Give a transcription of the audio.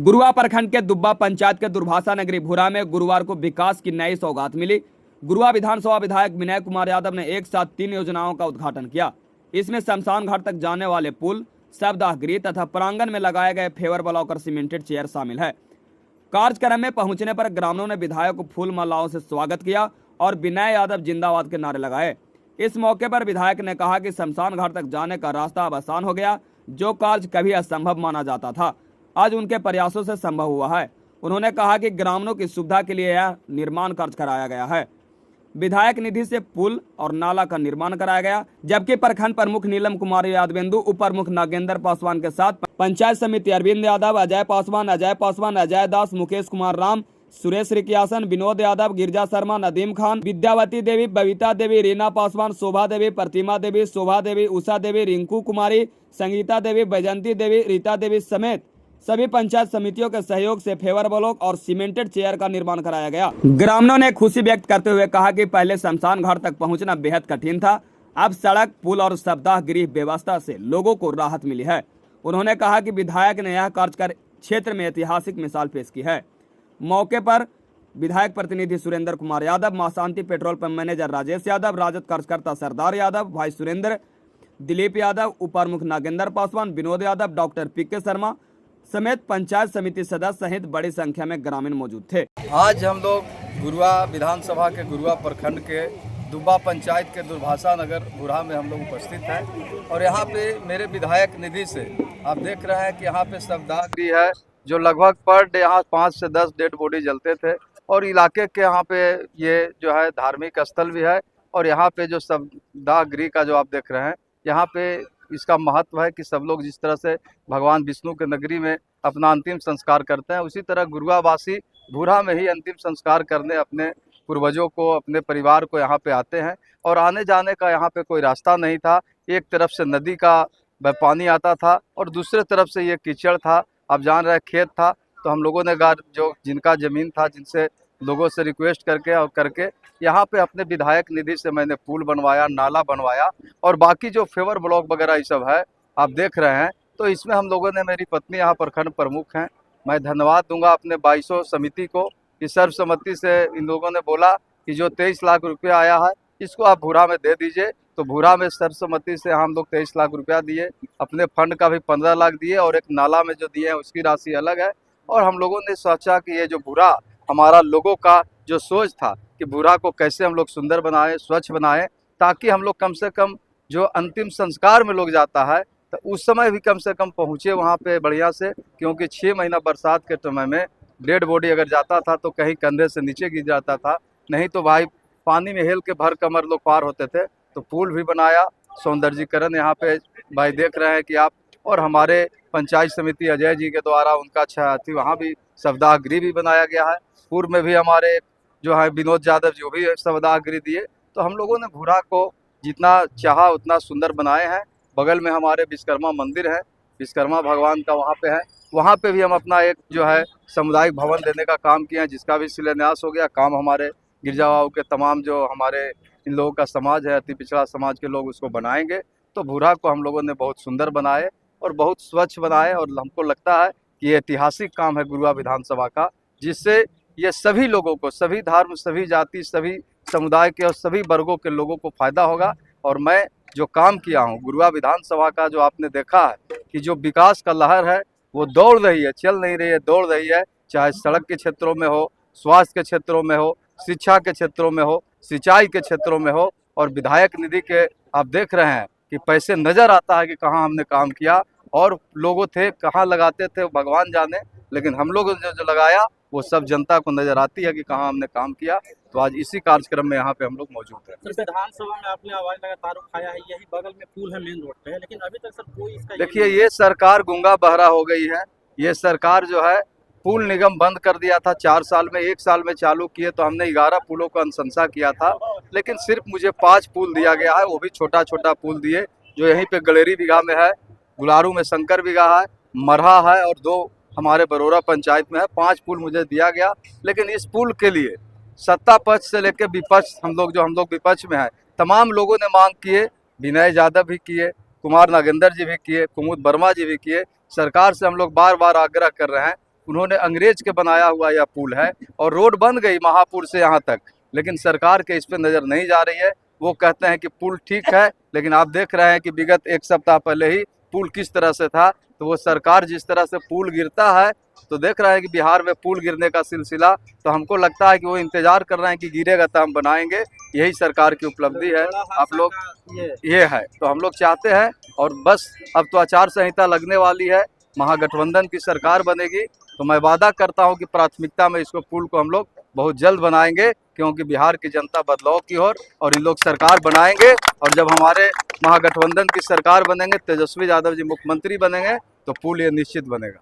गुरुआ प्रखंड के दुब्बा पंचायत के दुर्भाषा नगरी भूरा में गुरुवार को विकास की नई सौगात मिली। गुरुआ विधानसभा विधायक विनय कुमार यादव ने एक साथ 3 योजनाओं का उद्घाटन किया। इसमें शमशान घाट तक जाने वाले पुल, शवदाह गृह तथा प्रांगण में लगाए गए फेवर ब्लॉक और सीमेंटेड चेयर शामिल है। कार्यक्रम में पहुंचने पर ग्रामीणों ने विधायक को फूल मालाओं से स्वागत किया और विनय यादव जिंदाबाद के नारे लगाए। इस मौके पर विधायक ने कहा कि शमशान घाट तक जाने का रास्ता अब आसान हो गया। जो कार्य कभी असंभव माना जाता था, आज उनके प्रयासों से संभव हुआ है। उन्होंने कहा कि ग्रामीणों की सुविधा के लिए यह निर्माण कार्य कराया गया है। विधायक निधि से पुल और नाला का निर्माण कराया गया, जबकि प्रखंड प्रमुख नीलम कुमार यादवेंदु, उप प्रमुख नागेंद्र पासवान के साथ पंचायत समिति अरविंद यादव, अजय पासवान, अजय दास, मुकेश कुमार राम, सुरेश रिकियासन, विनोद यादव, गिरजा शर्मा, नदीम खान, विद्यावती देवी, बबीता देवी, रीना पासवान, शोभा देवी, प्रतिमा देवी, शोभा देवी, उषा देवी, रिंकू कुमारी, संगीता देवी, बैजंती देवी, रीता देवी समेत सभी पंचायत समितियों के सहयोग से फेवर ब्लॉक और सीमेंटेड चेयर का निर्माण कराया गया। ग्रामीणों ने खुशी व्यक्त करते हुए कहा कि पहले शमशान घाट तक पहुंचना बेहद कठिन था, अब सड़क, पुल और शवदाह गृह व्यवस्था से लोगों को राहत मिली है। उन्होंने कहा कि विधायक ने यह कार्य कर क्षेत्र में ऐतिहासिक मिसाल पेश की है। मौके पर विधायक प्रतिनिधि Surendra Kumar Yadav, Maa Shanti petrol pump manager Rajesh Yadav, Rajad कार्यकर्ता सरदार यादव, भाई सुरेंद्र, दिलीप यादव, उप प्रमुख नागेंद्र पासवान, विनोद यादव, डॉक्टर पीके शर्मा समेत पंचायत समिति सदस्य सहित बड़ी संख्या में ग्रामीण मौजूद थे। आज हम लोग गुरुआ विधानसभा के गुरुआ प्रखंड के दुब्बा पंचायत के दुर्भाषा नगर भूरा में हम लोग उपस्थित हैं और यहाँ पे मेरे विधायक निधि से आप देख रहे हैं कि यहाँ पे शवदाह गृह है, जो लगभग पर डे यहाँ 5 से 10 डेड बॉडी जलते थे और इलाके के यहाँ पे ये जो है धार्मिक स्थल भी है। और यहाँ पे जो शवदाह गृह का जो आप देख रहे हैं, यहाँ पे इसका महत्व है कि सब लोग जिस तरह से भगवान विष्णु के नगरी में अपना अंतिम संस्कार करते हैं, उसी तरह गुरुआवासी भूरा में ही अंतिम संस्कार करने अपने पूर्वजों को, अपने परिवार को यहाँ पे आते हैं। और आने जाने का यहाँ पे कोई रास्ता नहीं था। एक तरफ से नदी का पानी आता था और दूसरे तरफ से ये कीचड़ था, आप जान रहे खेत था। तो हम लोगों ने जो जिनका ज़मीन था, जिनसे लोगों से रिक्वेस्ट करके यहाँ पे अपने विधायक निधि से मैंने पुल बनवाया, नाला बनवाया और बाकी जो फेवर ब्लॉक वगैरह ये सब है आप देख रहे हैं। तो इसमें हम लोगों ने, मेरी पत्नी यहाँ प्रखंड प्रमुख हैं, मैं धन्यवाद दूंगा अपने 2200 समिति को कि सर्वसम्मति से इन लोगों ने बोला कि जो 23 लाख रुपया आया है इसको आप भूरा में दे दीजिए। तो भूरा में सर्वसम्मति से हम लोग 23 लाख रुपया दिए, अपने फंड का भी 15 लाख दिए और एक नाला में जो दिए हैं उसकी राशि अलग है। और हम लोगों ने सोचा कि ये जो भूरा हमारा लोगों का जो सोच था कि भूरा को कैसे हम लोग सुंदर बनाएं, स्वच्छ बनाएं, ताकि हम लोग कम से कम जो अंतिम संस्कार में लोग जाता है तो उस समय भी कम से कम पहुँचे वहाँ पे बढ़िया से। क्योंकि 6 महीना बरसात के समय में डेड बॉडी अगर जाता था तो कहीं कंधे से नीचे गिर जाता था, नहीं तो भाई पानी में हेल के भर कमर लोग पार होते थे। तो पुल भी बनाया, सौंदर्यीकरण यहाँ पे भाई देख रहे हैं कि आप। और हमारे पंचायत समिति अजय जी के द्वारा उनका अच्छा थी, वहाँ भी शवदाह गृह भी बनाया गया है। पूर्व में भी हमारे जो है विनोद यादव जो भी शवदाह गृह दिए। तो हम लोगों ने भूरा को जितना चाहा उतना सुंदर बनाए हैं। बगल में हमारे विश्वकर्मा मंदिर है, विश्वकर्मा भगवान का वहाँ पे है, वहाँ पे भी हम अपना एक जो है सामुदायिक भवन देने का काम किए हैं, जिसका भी शिलान्यास हो गया। काम हमारे गिरजा बाबू के तमाम जो हमारे इन लोगों का समाज है, अति पिछड़ा समाज के लोग उसको बनाएंगे। तो भूरा को हम लोगों ने बहुत सुंदर बनाए और बहुत स्वच्छ बनाए और हमको लगता है कि ये ऐतिहासिक काम है गुरुआ विधानसभा का, जिससे ये सभी लोगों को, सभी धर्म, सभी जाति, सभी समुदाय के और सभी वर्गों के लोगों को फायदा होगा। और मैं जो काम किया हूँ गुरुआ विधानसभा का, जो आपने देखा है कि जो विकास का लहर है वो दौड़ रही है, चल नहीं रही है, दौड़ रही है। चाहे सड़क के क्षेत्रों में हो, स्वास्थ्य के क्षेत्रों में हो, शिक्षा के क्षेत्रों में हो, सिंचाई के क्षेत्रों में हो। और विधायक निधि के आप देख रहे हैं कि पैसे नज़र आता है कि कहाँ हमने काम किया और लोगों थे कहाँ लगाते थे भगवान जाने, लेकिन हम लोगों ने जो लगाया वो सब जनता को नजर आती है कि कहाँ हमने काम किया। तो आज इसी कार्यक्रम में यहाँ पे हम लोग मौजूद हैं। सर, विधानसभा में आपने आवाज लगातार उठाया है, यही बगल में पुल है मेन रोड पे, लेकिन अभी तक सर कोई इसका देखिए ये सरकार गूंगा बहरा हो गई है। ये सरकार जो है पुल निगम बंद कर दिया था 4 साल में, 1 साल में चालू किए तो हमने 11 पुलों का अनुशंसा किया था, लेकिन सिर्फ मुझे 5 पुल दिया गया है, वो भी छोटा छोटा पुल दिए। जो यहीं पे गलेरी बिघा में है, गुलारू में शंकर बिघा है, मरहा है और 2 हमारे बरोरा पंचायत में है। 5 पुल मुझे दिया गया। लेकिन इस पुल के लिए सत्ता पक्ष से लेकर विपक्ष, हम लोग विपक्ष में हैं, तमाम लोगों ने मांग किए। विनय यादव भी किए, कुमार नागेंद्र जी भी किए, कुमुद वर्मा जी भी किए। सरकार से हम लोग बार बार आग्रह कर रहे हैं उन्होंने अंग्रेज के बनाया हुआ यह पुल है और रोड बन गई महापुर से यहाँ तक, लेकिन सरकार के इस पे नज़र नहीं जा रही है। वो कहते हैं कि पुल ठीक है, लेकिन आप देख रहे हैं कि विगत एक सप्ताह पहले ही पुल किस तरह से था। तो वो सरकार जिस तरह से पुल गिरता है तो देख रहे हैं कि बिहार में पुल गिरने का सिलसिला, तो हमको लगता है कि वो इंतजार कर रहे हैं कि गिरेगा तो हम बनाएंगे। यही सरकार की उपलब्धि है। आप लोग ये है तो हम लोग चाहते हैं, और बस अब तो आचार संहिता लगने वाली है, महागठबंधन की सरकार बनेगी, तो मैं वादा करता हूं कि प्राथमिकता में इसको पुल को हम लोग बहुत जल्द बनाएंगे, क्योंकि बिहार की जनता बदलाव की ओर और इन लोग सरकार बनाएंगे। और जब हमारे महागठबंधन की सरकार बनेंगे, तेजस्वी यादव जी मुख्यमंत्री बनेंगे, तो पुल ये निश्चित बनेगा।